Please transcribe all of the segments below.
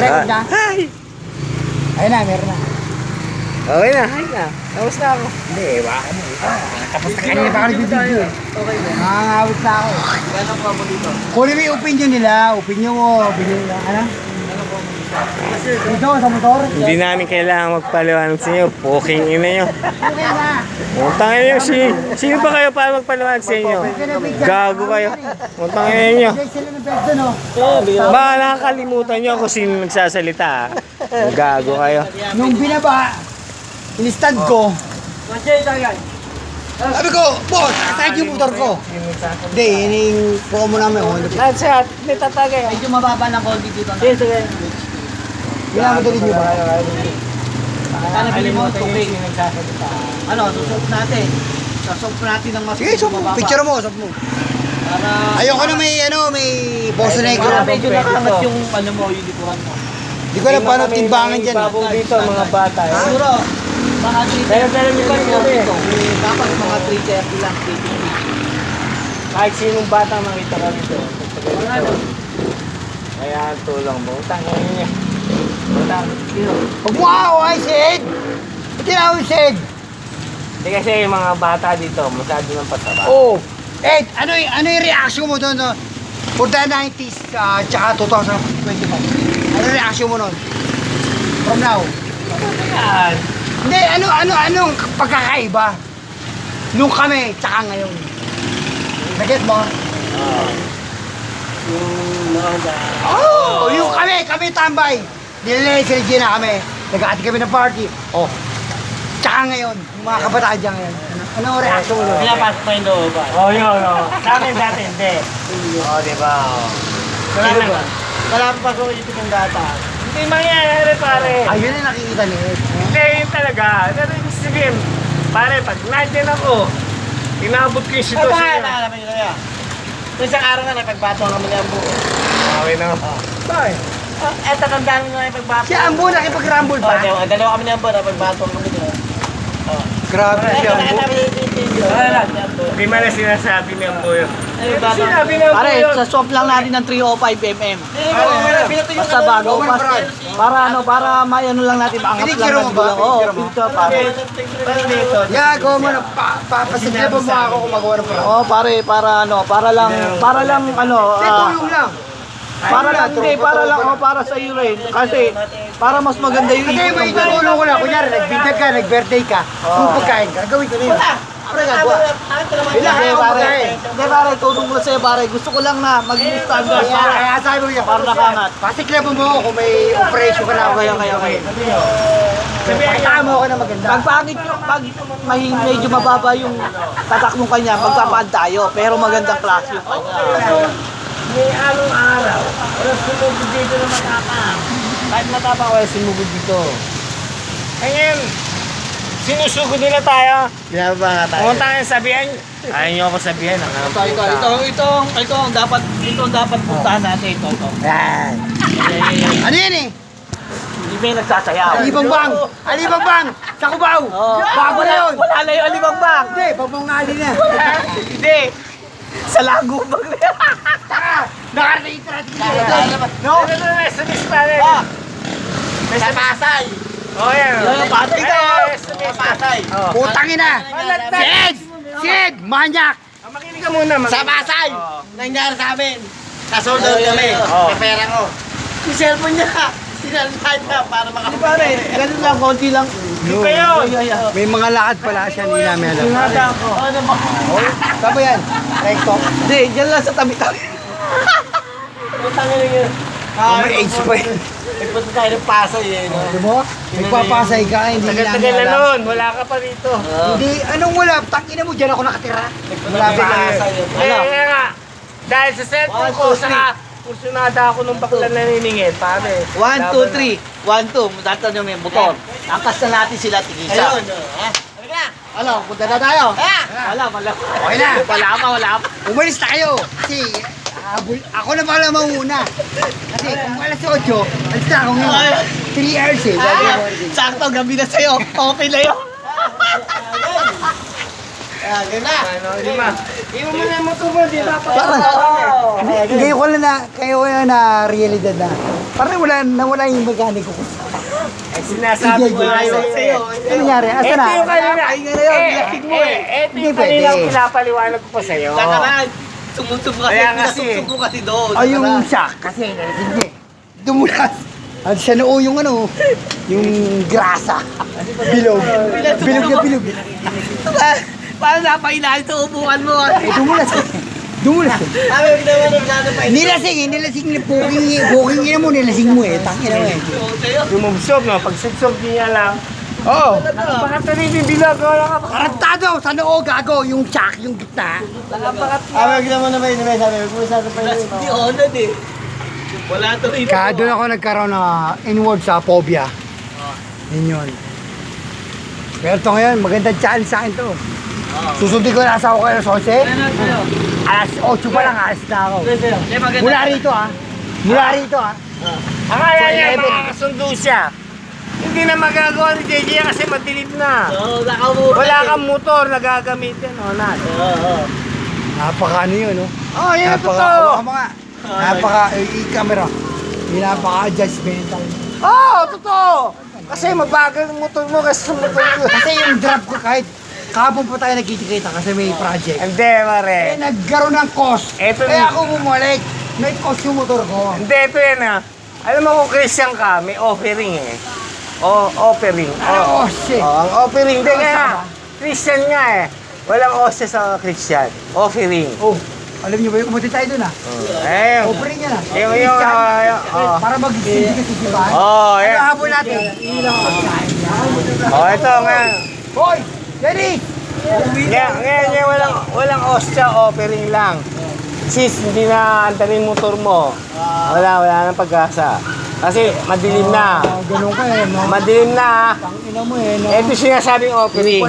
Record na? Hi! Ayun na, meron na. Okay na, hi na. Tapos na ako. Hindi, baka mo. Tapos na kanina pa ako nagbibideo eh. Okay na. Nakangawit na ako. Gano'n po ako dito? Kunin mo yung opinion nila. Opinion mo. Opinion nila. Ano? Dito, sa motor. Hindi namin kailangan magpaliwanag sa inyo. Poking ina nyo. Okay na. Utang ina nyo. Sino ba kayo para magpaliwanag sa inyo? Gago kayo. Utang ina nyo. Hindi sila ng pesto, no? Baka nakakalimutan nyo kung sino nagsasalita. Gago kayo. Nung binaba, in-stand ko. Sabi ko, boss, start yung motor ko. Hindi, yun yung promo namin. Lahat siya, may tatagay. Medyo mababa ng konti dito. Sige, sige. Minamadali nyo ba? Sana bili mo tubig. Ano, susok natin. Susok natin ng mas Sige, sop mo. Picture mo, sop mo. Para Ayoko na may, may boso negro. para medyo nakangat yung ano mo, yung likuran mo. Di ko alam paano timbangan dyan. Babong dito, mga bata. Siguro, mga 3 Pero may pag-sabi. dapat mga 330 lang, 350. Kahit sinong bata makita ka dito. Kaya tulong mo. Utang ina nyo. Utang. Wow, I said! Tinawag said! Hindi kasi yung mga bata dito, masyado ng pataba. Oh! Ed, ano yung reaction mo doon? No? For the 90s, tsaka 2025. Ano yung reaction mo nun? From now? Yan. Hindi, anong pagkakaiba? Nung kami, tsaka ngayon. Naget mo? Yung mga Oh! Yung kami tambay. Nilalay sila Gina kami. Nag-aati kami ng party. Oh. Tsaka ngayon, yung mga kabataan dyan ngayon. Anong reaction mo doon? pinapasok pa yung loob ba? Oo, yun. Sa amin dati, hindi. Oo, diba? Wala pa pasok yung itong data. Hindi mangyayari, pare. Ayun na nakikita ni Ed. Hindi, yun talaga. Pero ibig sabihin, pare, pag nandyan ako, inabot ko yung Ay, sitwasyon bakit? niya. Nakalaman nyo na yan. Kung isang araw nga, napagbato kami ng buo. Okay na. Bakit? Eto, ang dami nga napagbato. Si Ambo nakipag-rumble pa. Dalawa kami ng buo, napagbato kami nyo. Grabe si Ambo. Hindi man na sinasabi ni Amboyo. Sinabi Sinabi ni Pare, Amboyo. sa swap lang natin ng 305mm. Basta bago. Para ano, para may ano lang natin, maangat lang Pinicture mo natin ba? lang. Oo, Pinicture mo? picture pare. Yago mo na, papasigla mo ako kung magawa ng parang. Oo, pare, para ano, para lang ano, Tulong lang. para lang, hindi, para lang, para sa iyo rin. Kasi, para mas maganda yung Kasi may itutulong ko lang. Kunyari, nagbindag ka, nag-birthday ka, kung pagkain ka, gawin ko na yun. Pare, gagawa. Ilang Hindi, kaya ako pare. pagkain. Hindi, pare, tulong ko sa'yo, pare. Gusto ko lang na maging standard para. Kaya sabi mo niya, Para nakangat. pasikla mo ako kung may operation ka na. Okay. Pakita mo ako na maganda. Pag pangit yung, pag medyo mababa yung tatak mo kanya, magpapaan tayo. Pero magandang klase yung kanya. May anong araw, wala sumugod dito na matapang. Kahit matapang, wala sumugod dito. Ngayon, sinusugod nila tayo. Binababa nga Kung tayo sabihan, ayaw nyo ako sabihan. Ito ang dapat puntahan natin. Ito. Yan. Ano yan eh? Hindi may nagsasayaw. Alibang bang! Sa Cubao! Bago na yun! Wala na yung alimangbang. Hindi, pamungali na. Hindi. Sa lagubang na. Nakarating No? Ano na, SMS pa rin. Sa Pasay. Oh, yan. Yung patay ka. SMS. Pasay. Putang ina! Si Ed! Si Ed! Manyak! Makinig ka muna. Sa Pasay. Nangyari sa amin. Kasold out kami. May pera ko. Yung cellphone niya. Sinalipad niya para makapagpapit. Pare, ganun lang, konti lang. Hindi kayo. May mga lakad pala siya, hindi namin alam. Sinada ako. Ano ba? Saan ba yan? Recto? Hindi, dyan lang sa tabi-tabi. Putangin na yun. May age pa yun. Nagpunta tayo ng Pasay eh. No? Di ba? Nagpapasay ka, hindi Tagal-tagal namin na alam. noon. Wala ka pa rito. Hindi, anong wala? Tangina mo, dyan ako nakatira. Malapit lang yun. Pasay. Kaya nga, dahil sa cellphone ko, saka kursunada ako nung bakla naniningil, pare. 1, 2, 3. 1, 2. Tatanong yung buton. Angkas na natin sila tigisa. Ayun. Ano, punta na tayo. Wala. Okay na. Wala pa. Umalis na kayo. Kasi, ako na pala mauna. Kasi kung alas 8, alis na ako ngayon. 3 hours eh. Sakto, gabi na sa'yo. Okay na yun. Ganun na. Lima. Iwan mo na yung motor mo, di ba? Ngayon ko na realidad na. Parang nawala yung mekaniko ko. Eh, sinasabi ko na yun sa'yo. Ano nangyari? Asa Ito na? yung kanina. Ay, ngayon, nilasing mo eh. Ito yung Hindi kanina pwede. pinapaliwanag ko pa sa'yo. Nakaraan. Tumutubo kasi. Kaya kasi. Tumutubo kasi doon. Ay, yung shock. Kasi, hindi. Dumulas. At siya noo yung yung grasa. Bilog. Bilog na bilog. Paano napailahan ito? Upukan mo. Eh, dumulas. Dumulas. Sabi ko ginawa ng gano'n pa. Nilasing ni booking ina mo, nilasing mo eh. Tangina mo eh. Sumubsob, no? Pag subsob niya lang. Oo. Baka tuloy yung bilag. Wala ka pa. Karantado, sa noo gago, yung shock, yung gitna. Sabi ko ginawa na ba yun? Sabi ko ginawa pa yun. Hindi honor eh. Wala to rin. Kaya doon ako nagkaroon ng inward sa phobia. Yun yun. Pero ito ngayon, magandang challenge sa akin to. Susundin ko na asa ako kayo sa 11. Alas 8 pa lang, alas na ako. Mula rito ah. Mula rito ah. Akala niya So, 11. makakasundo siya. Hindi na magagawa ni JJ kasi madilim na. Oo, nakamu. Wala kang motor na gagamitin. O, Nat. Oo. Napaka ano yun, no? Oh, yun Napaka, totoo. mga, napaka, i-camera. Napaka-judgmental. Oo, totoo. Kasi mabagal ang motor mo kasi sa motor ko. Kasi yung drop ko kahit kahapon pa tayo nagkikita kasi may project. Hindi, Eh, mare. nagkaroon ng cost. Eto Kaya na. ako bumalik. May cost yung motor ko. Hindi, ito yan ah. Alam mo kung Christian ka, may offering eh. Offering. Ano cost eh? Ang offering. Hindi Cost kaya. ba? Christian nga eh. Walang ose sa Christian. Offering. Oh, alam niyo ba yung umutin tayo dun ah? Eh. Offering yan ah. Yung, Para mag-sindi kasi di ba? Oh, Ano yeah. habol natin? Ilang pagkain yan. Oh, ito nga. Hoy! Denny! Ngayon, walang ostya, offering lang. Sis, hindi na antarin motor mo. Wala nang pag-asa. Kasi madilim na. Ah, ganun ka eh, no? Madilim na. Ang ina mo eh, no? Ito sinasabing offering.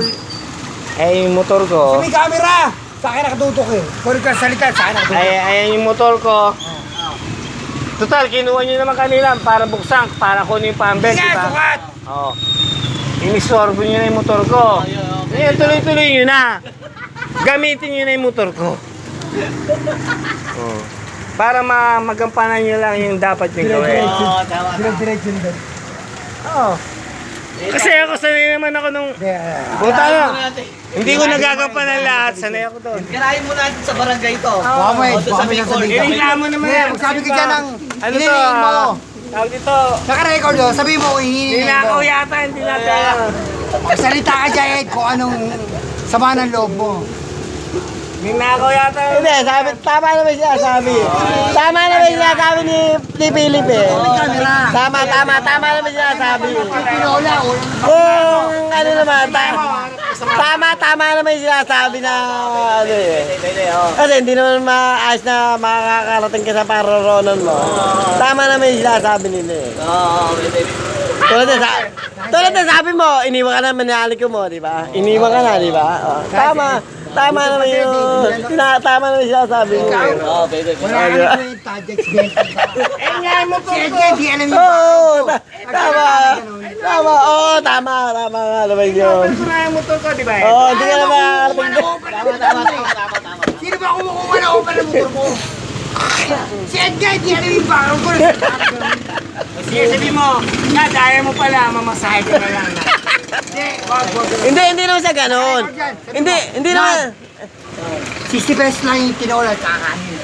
Eh, yung motor ko. May camera! Sa akin nakatutok eh. Kung ka salita, sa akin nakatutok. Ayan yung motor ko. Total, kinuha nyo naman kanila para buksan, para kunin yung pambes, Sige, di ba? sukat! Oo. Inisorbo nyo na yung motor ko. Ngayon, tuloy-tuloy nyo na. Gamitin nyo na yung motor ko. Oo. Para magampanan nyo lang yung dapat nyo gawin. Diretso doon. Oo. Kasi ako, sanay naman ako nung... Hindi, Puta na. Hindi ko nagagampanan lahat, sanay ako doon. Kirahin mo natin sa barangay to. Baka may, O, doon baka sa may Bicol. sasabihin ka. Inireklamo naman Hindi, yan. magsabi ka dyan ng Ano to? hinihingi mo. Tawag dito. Naka-record o, sabihin mo kung hinihingi mo. Ninakaw yata, hindi natin alam. Magsalita ka dyan, Ed, kung anong sama ng loob mo. Ninakaw yata. Hindi, sabi, tama naman siya sabi. Tama naman siya sabi ni Philip eh. May camera. Tama naman siya sabi. Pinola, Kung ano naman, tama naman siya sabi na ano eh. Kasi hindi naman maayos na makakarating ka sa paroronan mo. Tama naman siya sabi nila eh. Tulad na sabi mo, iniwan ka na manalik mo, di ba? Iniwan ka na, di ba? Oh, tama naman yun. Tama naman siya sabi mo. wala ka na kwenta, judgmental ka. Eh nga, yung motor Si Ed, ko. hindi alam yung Oo, tama. Oo, tama nga naman yun. Ito na yung motor ko, di ba? Oo, hindi ka na makakarating. Sino ba kumukuha na open ng motor mo? Si Ed nga, hindi alam yung bakal ko. Sige, sabi mo, nga, daya mo pala, mamasahe ka na lang. Hindi naman siya ganun. Hindi naman. 60 pesos lang yung tinola at kakanin.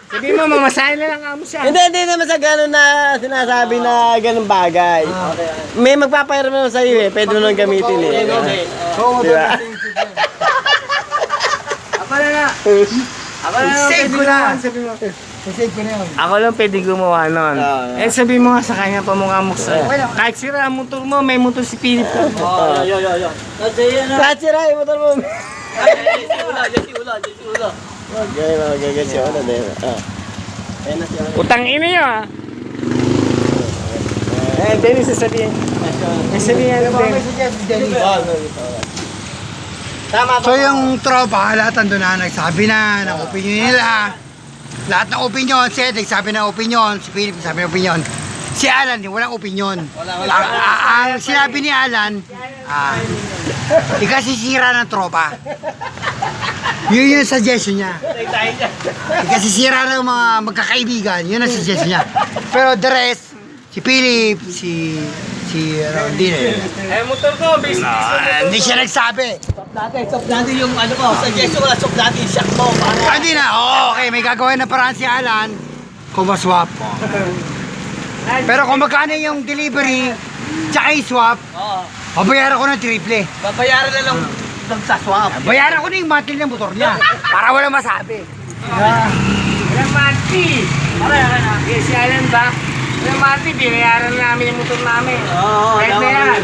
Sabi mo, mamasahe na lang kamo siya. Hindi naman sa ganun na sinasabi na ganun bagay. May magpapahiram naman sa'yo eh, pwede mo nang gamitin eh. Oo, Diba? Ako na nga. Ako na lang, Save pwede ko na. gumawa, sabi mo. Save ko na yun. Ako lang pwede gumawa nun. Eh sabi mo nga sa kanya, pamukha mo sa... Kahit sira ang motor mo, may motor si Philip lang. Kahit sira yung motor mo. Gagay siya na din. Utang ina nyo ah. Eh, Dennis, sasabihin. Sasabihin ano, Dennis. So yung tropa, lahat ang doon na nagsabi na ng opinion nila. Lahat ng opinion, si Ed nagsabi ng opinion, si Philip nagsabi ng opinion. Si Alan, walang opinion. Ang sinabi ni Alan, ikasisira ng tropa. Yun yung suggestion niya. Ikasisira ng mga magkakaibigan, yun ang suggestion niya. Pero the rest, si Philip, si hindi na yun. Eh, motor ko, Hindi siya nagsabi. Stop natin yung ano ko. Suggestion ko na stop natin yung shock mo. Hindi na, okay, may gagawin na paraan si Alan, kumaswap. Pero kung magkano yung delivery, tsaka yung swap, babayaran ko ng triple. Babayaran na lang sa swap. Bayaran ko na yung monthly ng motor niya. Para wala masabi. Walang monthly. Si Alan ba? Walang monthly, binayaran namin yung motor namin. Oo, Kahit na yan.